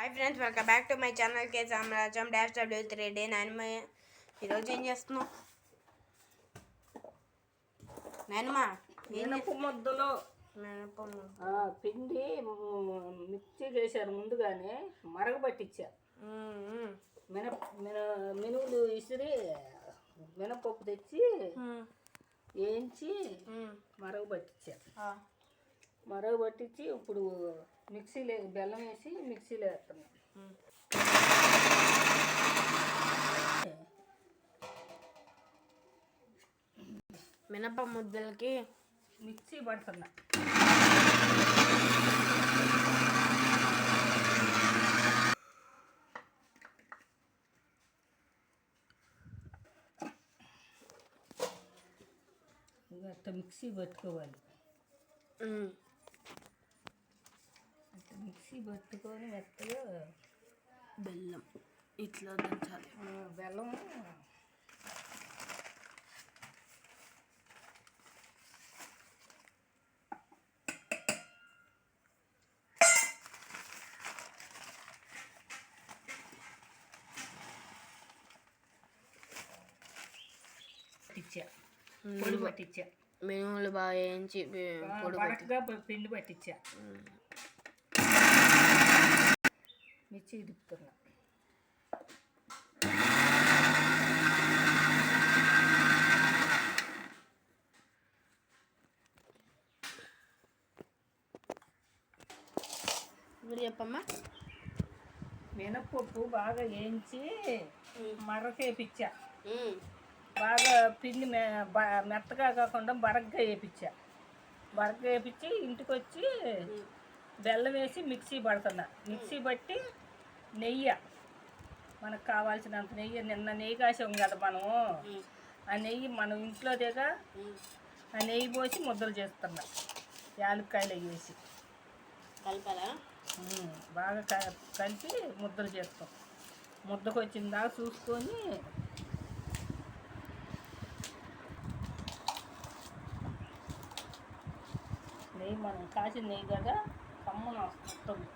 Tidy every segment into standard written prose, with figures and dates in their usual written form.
Hi friends, welcome back to my channel K సామ్రాజ్యం -W3 day 9. ఈరోజు ఏం చేస్తున్నావు నాయనమ్మా? మినప ముద్దలో పిండి మిక్సీ చేశారు. ముందుగానే మరగబట్టించారు. మినువులు ఇసిరి మినపప్పు తెచ్చి వేయించి మరగబట్టించి ఇప్పుడు మిక్సీలో బెల్లం వేసి మిక్సీలో వేస్తున్నాం. మినప ముద్దలకి మిక్సీ పడుతున్నా. అట్లా మిక్సీ పట్టుకోవాలి. అట్లా మిక్సీ పట్టుకొని మెత్తగా బెల్లం ఇట్లా దంచాలి. బెల్లం పొడి పట్టించా. మినుములు బాగా వేయించి పొడగా పిండి పట్టించా. మిర్చి తిప్పుతున్నా. ఇప్పుడు చెప్పమ్మా. మినపప్పు బాగా వేయించి మరకేపించా. బాగా పిండి మెత్తగా కాకుండా బరగ్గా వేయించా. బరగ్గా వేయించి ఇంటికి వచ్చి బెల్లం వేసి మిక్సీ పడుతున్నా. మిక్సీ పట్టి నెయ్యి, మనకు కావాల్సినంత నెయ్యి, నిన్న నెయ్యి కాసాం కదా మనము, ఆ నెయ్యి మనం ఇంట్లో దిగా ఆ నెయ్యి పోసి ముద్దలు చేస్తున్నా. యాలక్కాయలు వేసి కలపాలా? బాగా కలిపి ముద్దలు చేస్తాం. ముద్దకు వచ్చిందా చూసుకొని నెయ్యి, మనం కాసిన నెయ్యి కదా కమ్మన వస్తుంది.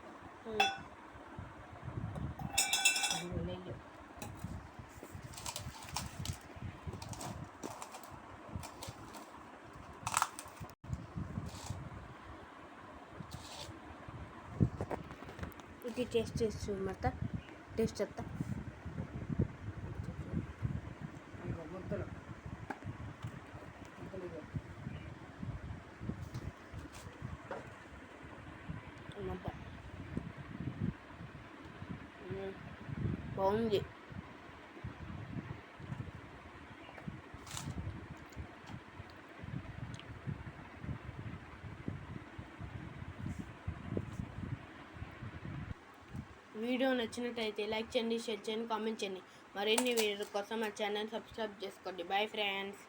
నెయ్యి ఇది టేస్ట్ చేసి మత టేస్ట్ చెప్తా. ముద్దలు బాగుంది. వీడియో నచ్చినట్టయితే లైక్ చేయండి, షేర్ చేయండి, కామెంట్ చేయండి. మరిన్ని వీడియోల కోసం మా ఛానల్ సబ్స్క్రైబ్ చేసుకోండి. Bye friends.